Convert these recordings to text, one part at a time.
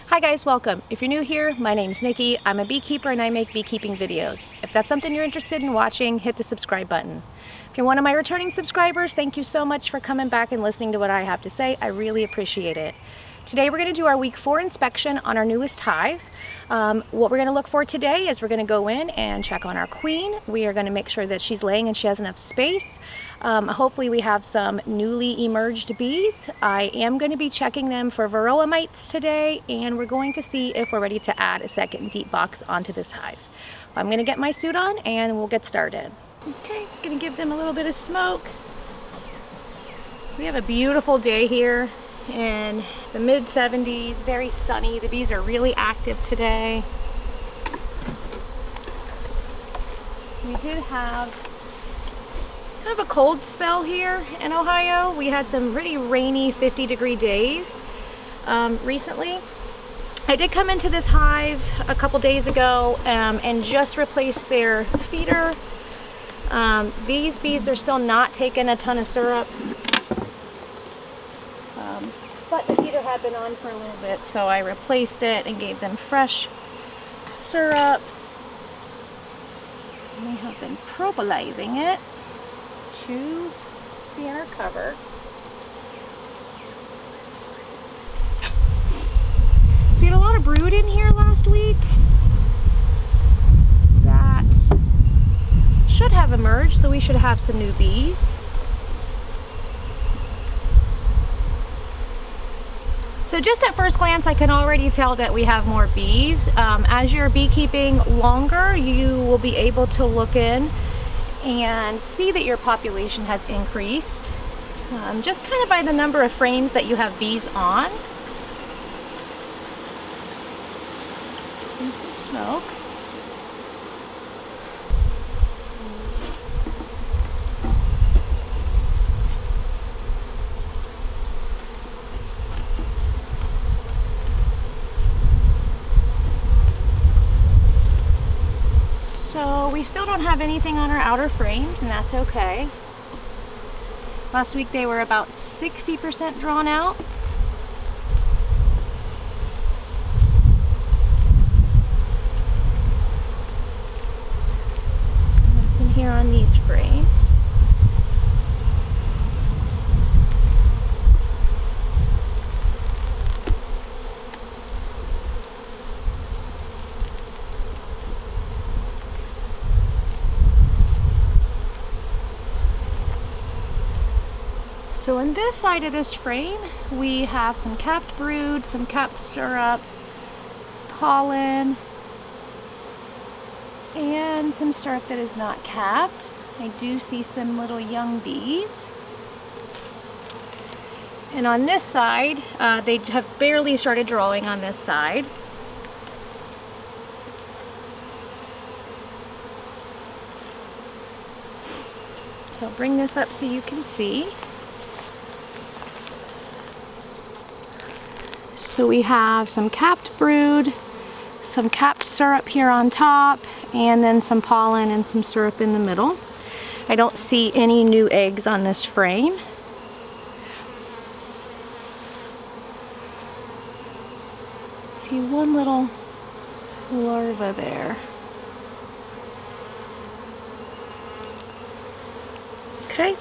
Hi guys, welcome. If you're new here, my name's Nikki. I'm a beekeeper and I make beekeeping videos. If that's something you're interested in watching, hit the subscribe button. If you're one of my returning subscribers, thank you so much for coming back and listening to what I have to say. I really appreciate it. Today we're going to do our week 4 inspection on our newest hive. What we're going to look for today is we're going to go in and check on our queen. We are going to make sure that she's laying and she has enough space. Hopefully we have some newly emerged bees. I am going to be checking them for varroa mites today, and we're going to see if we're ready to add a second deep box onto this hive. I'm going to get my suit on and we'll get started. Okay, going to give them a little bit of smoke. We have a beautiful day here in the mid 70s, very sunny. The bees are really active today. We did have kind of a cold spell here in Ohio. We had some really rainy 50-degree days recently. I did come into this hive a couple days ago and just replaced their feeder. These bees are still not taking a ton of syrup. But the heater had been on for a little bit, so I replaced it and gave them fresh syrup. We have been probolizing it to the inner cover. So we had a lot of brood in here last week that should have emerged, so we should have some new bees. So just at first glance, I can already tell that we have more bees. As you're beekeeping longer, you will be able to look in and see that your population has increased, just kind of by the number of frames that you have bees on. There's some smoke. So we still don't have anything on our outer frames, and that's okay. Last week they were about 60% drawn out. Nothing here on these frames. So on this side of this frame, we have some capped brood, some capped syrup, pollen, and some syrup that is not capped. I do see some little young bees. And on this side, they have barely started drawing on this side. So I'll bring this up so you can see. So we have some capped brood, some capped syrup here on top, and then some pollen and some syrup in the middle. I don't see any new eggs on this frame. See one little larva there. Okay.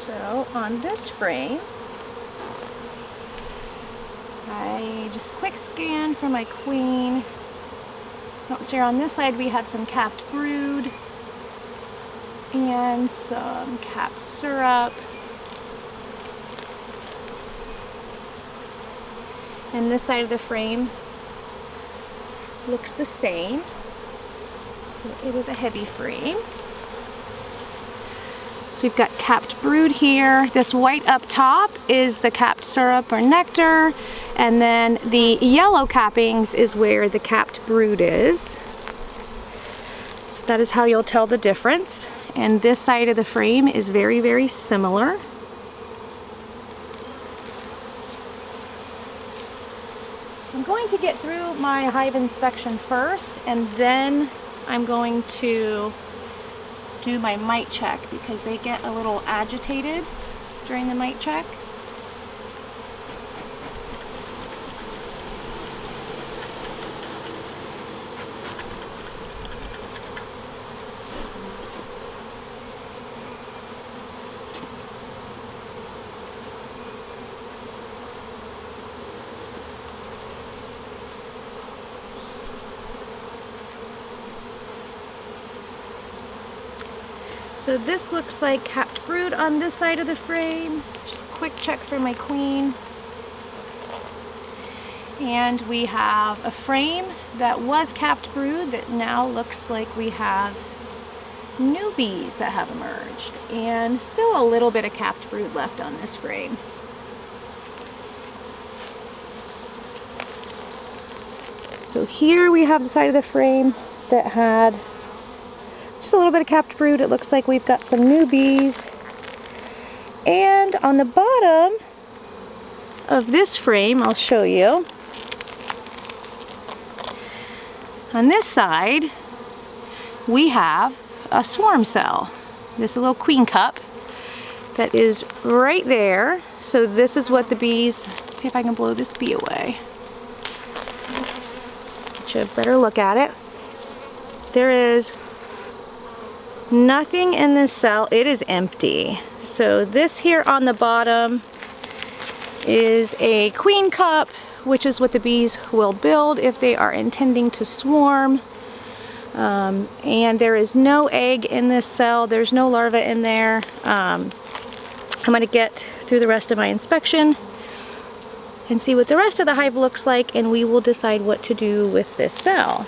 So on this frame, I just quick scan for my queen. Oh, so here on this side we have some capped brood and some capped syrup. And this side of the frame looks the same. So it is a heavy frame. So we've got capped brood here. This white up top is the capped syrup or nectar, and then the yellow cappings is where the capped brood is. So that is how you'll tell the difference. And this side of the frame is very, very similar. I'm going to get through my hive inspection first, and then I'm going to do my mite check because they get a little agitated during the mite check. So this looks like capped brood on this side of the frame. Just a quick check for my queen. And we have a frame that was capped brood that now looks like we have new bees that have emerged. And still a little bit of capped brood left on this frame. So here we have the side of the frame that had just a little bit of capped brood. It looks like we've got some new bees. And on the bottom of this frame, I'll show you. On this side, we have a swarm cell. This is a little queen cup that is right there. So this is what the bees, see if I can blow this bee away. Get you a better look at it. There is nothing in this cell. It is empty. So this here on the bottom is a queen cup, which is what the bees will build if they are intending to swarm. And there is no egg in this cell. There's no larva in there. I'm going to get through the rest of my inspection and see what the rest of the hive looks like, and we will decide what to do with this cell.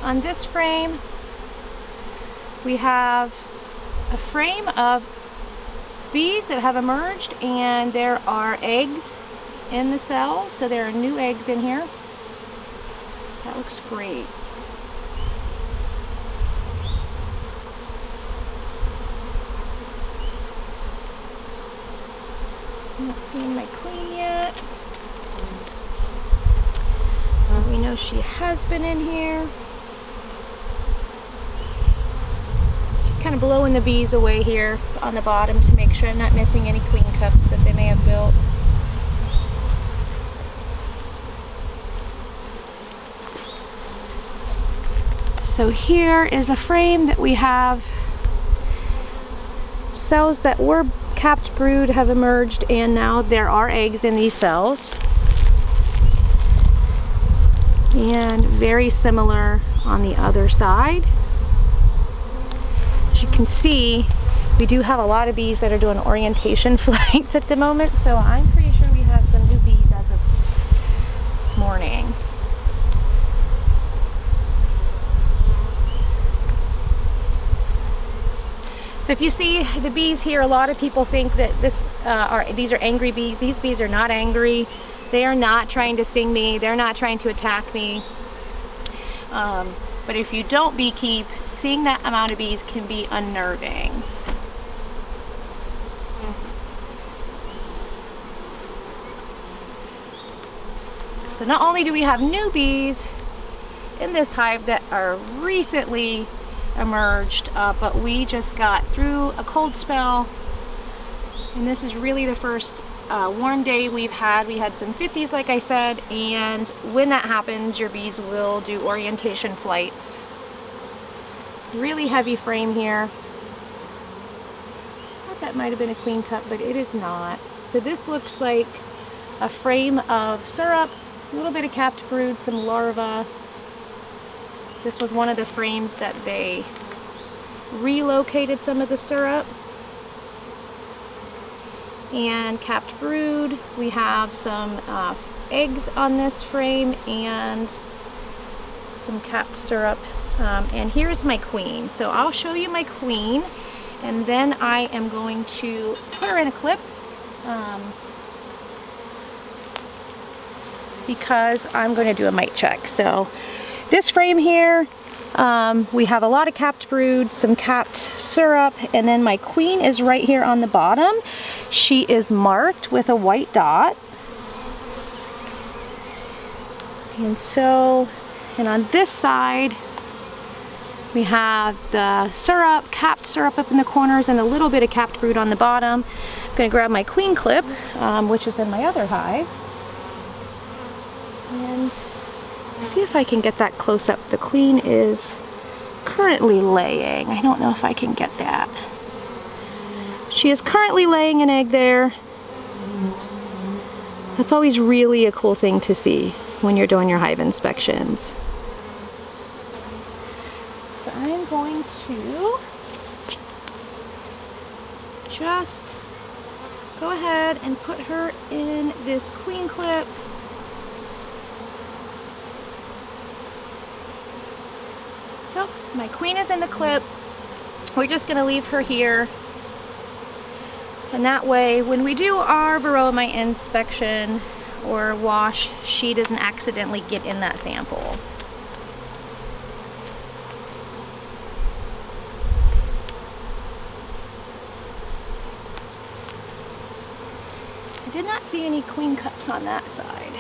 On this frame, we have a frame of bees that have emerged, and there are eggs in the cell, so there are new eggs in here. That looks great. I'm not seeing my queen yet. We know she has been in here. Kind of blowing the bees away here on the bottom to make sure I'm not missing any queen cups that they may have built. So here is a frame that we have cells that were capped brood have emerged, and now there are eggs in these cells. And very similar on the other side. As you can see, we do have a lot of bees that are doing orientation flights at the moment, so I'm pretty sure we have some new bees as of this morning. So if you see the bees here, a lot of people think that these are angry bees. These bees are not angry. They are not trying to sting me. They're not trying to attack me. But if you don't beekeep, seeing that amount of bees can be unnerving. So not only do we have new bees in this hive that are recently emerged, but we just got through a cold spell, and this is really the first warm day we've had. We had some 50s, like I said, and when that happens, your bees will do orientation flights. Really heavy frame here. I thought that might have been a queen cup, but it is not. So this looks like a frame of syrup, a little bit of capped brood, some larvae. This was one of the frames that they relocated some of the syrup. And capped brood. We have some eggs on this frame and some capped syrup. And here's my queen. So I'll show you my queen, and then I am going to put her in a clip because I'm going to do a mite check. So this frame here, we have a lot of capped brood, some capped syrup, and then my queen is right here on the bottom. She is marked with a white dot. And on this side, we have the syrup, capped syrup up in the corners, and a little bit of capped brood on the bottom. I'm going to grab my queen clip, which is in my other hive, and see if I can get that close up. The queen is currently laying. I don't know if I can get that. She is currently laying an egg there. That's always really a cool thing to see when you're doing your hive inspections. So I'm going to just go ahead and put her in this queen clip. So my queen is in the clip. We're just going to leave her here. And that way, when we do our varroa mite inspection or wash, she doesn't accidentally get in that sample. I did not see any queen cups on that side.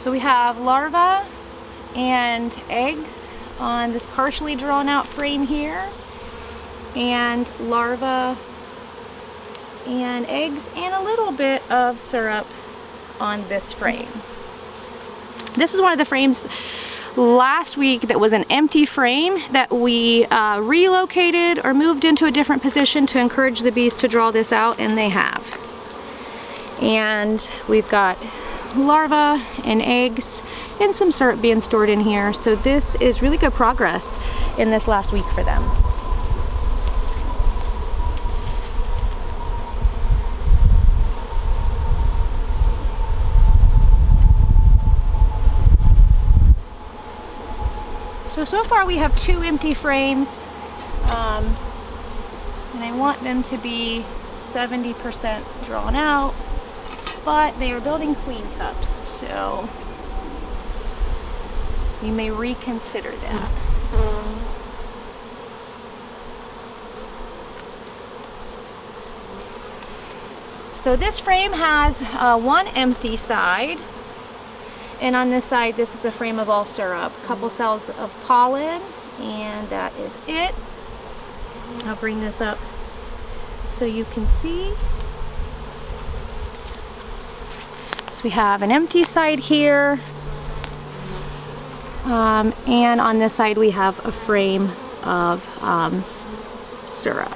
So we have larvae and eggs on this partially drawn out frame here, and larvae and eggs and a little bit of syrup on this frame. This is one of the frames last week that was an empty frame that we relocated or moved into a different position to encourage the bees to draw this out, and they have. And we've got larvae and eggs and some syrup being stored in here. So this is really good progress in this last week for them. So far we have 2 empty frames, and I want them to be 70% drawn out, but they are building queen cups, so you may reconsider that. So this frame has one empty side, and on this side this is a frame of all syrup, a couple cells of pollen, and that is it. I'll bring this up so you can see. So we have an empty side here, and on this side we have a frame of syrup.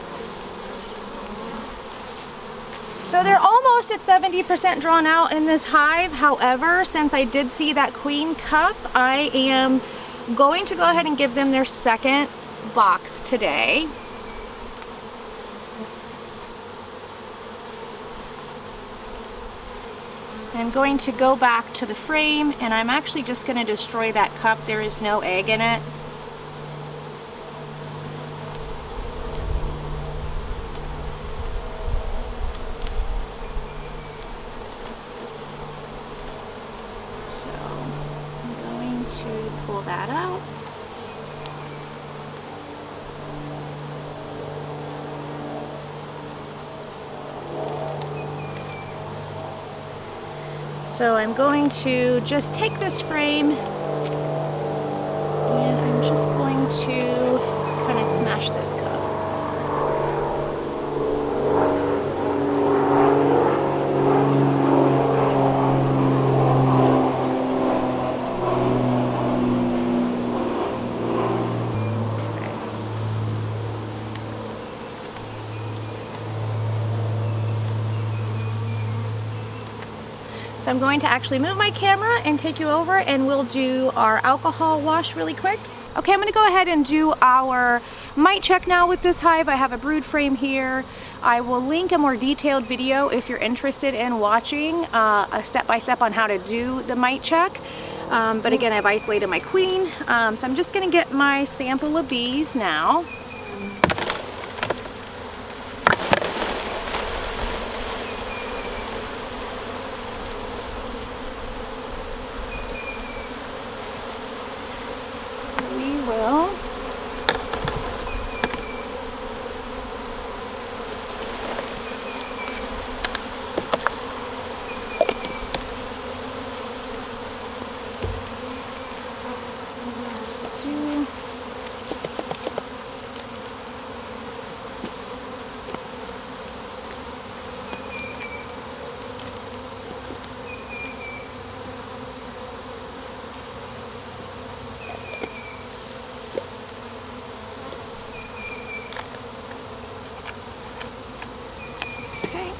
So they're almost at 70% drawn out in this hive. However, since I did see that queen cup, I am going to go ahead and give them their second box today. I'm going to go back to the frame, and I'm actually just going to destroy that cup. There is no egg in it. So I'm going to pull that out. So I'm going to just take this frame and I'm just going to kind of smash this cup. So I'm going to actually move my camera and take you over and we'll do our alcohol wash really quick. Okay, I'm gonna go ahead and do our mite check now with this hive. I have a brood frame here. I will link a more detailed video if you're interested in watching a step-by-step on how to do the mite check. But again, I've isolated my queen. So I'm just gonna get my sample of bees now.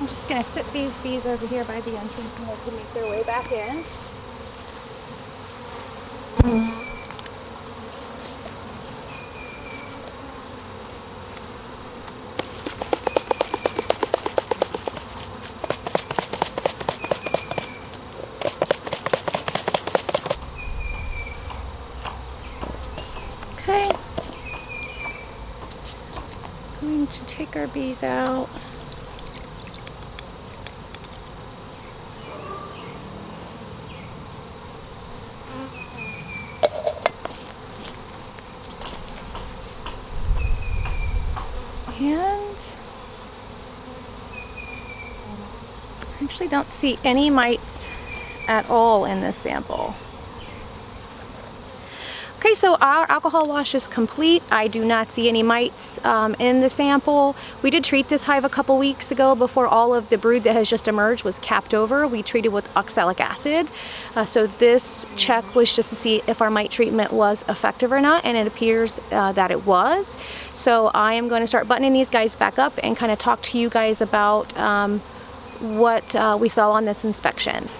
I'm just going to sit these bees over here by the entrance and let them make their way back in. Okay. I'm going to take our bees out. And I actually don't see any mites at all in this sample. Okay, so our alcohol wash is complete. I do not see any mites in the sample. We did treat this hive a couple weeks ago before all of the brood that has just emerged was capped over. We treated with oxalic acid. So this check was just to see if our mite treatment was effective or not, and it appears that it was. So I am going to start buttoning these guys back up and kind of talk to you guys about what we saw on this inspection.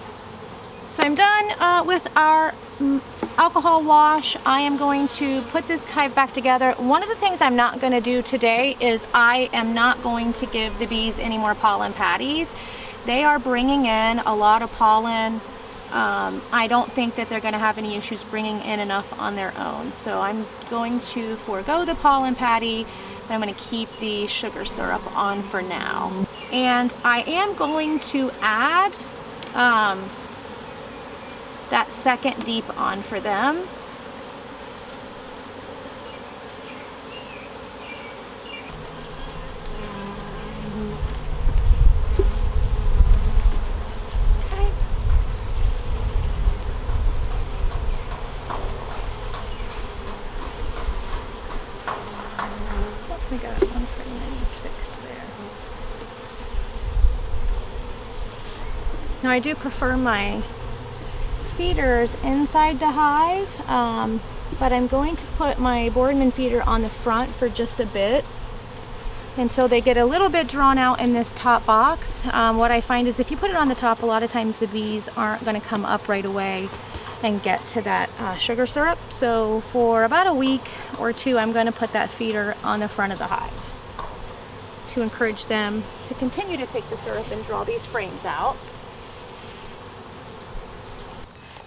So I'm done with our alcohol wash. I am going to put this hive back together. One of the things I'm not going to do today is I am not going to give the bees any more pollen patties. They are bringing in a lot of pollen. I don't think that they're going to have any issues bringing in enough on their own. So I'm going to forego the pollen patty, but I'm going to keep the sugar syrup on for now. And I am going to add that second deep on for them. Okay. We got one frame that needs fixed there. Now I do prefer my feeders inside the hive, but I'm going to put my Boardman feeder on the front for just a bit until they get a little bit drawn out in this top box. What I find is if you put it on the top, a lot of times the bees aren't going to come up right away and get to that sugar syrup. So for about a week or two, I'm going to put that feeder on the front of the hive to encourage them to continue to take the syrup and draw these frames out.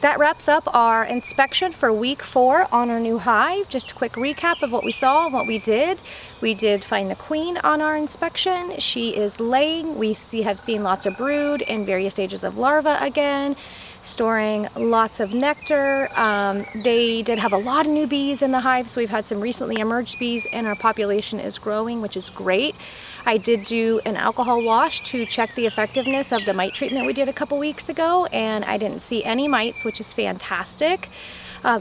That wraps up our inspection for week 4 on our new hive. Just a quick recap of what we saw and what we did. We did find the queen on our inspection. She is laying. We have seen lots of brood in various stages of larva again, storing lots of nectar. They did have a lot of new bees in the hive, so we've had some recently emerged bees and our population is growing, which is great. I did do an alcohol wash to check the effectiveness of the mite treatment we did a couple weeks ago, and I didn't see any mites, which is fantastic.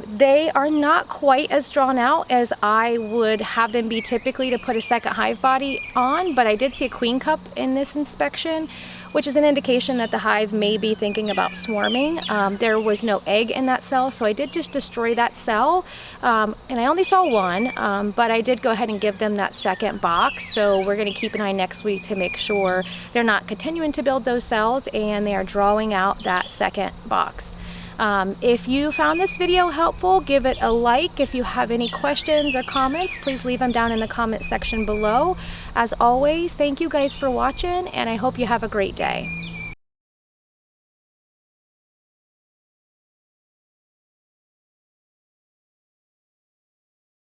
They are not quite as drawn out as I would have them be typically to put a second hive body on, but I did see a queen cup in this inspection, which is an indication that the hive may be thinking about swarming. There was no egg in that cell, so I did just destroy that cell, and I only saw one, but I did go ahead and give them that second box. So we're going to keep an eye next week to make sure they're not continuing to build those cells and they are drawing out that second box. If you found this video helpful, give it a like. If you have any questions or comments, please leave them down in the comment section below. As always, thank you guys for watching, and I hope you have a great day.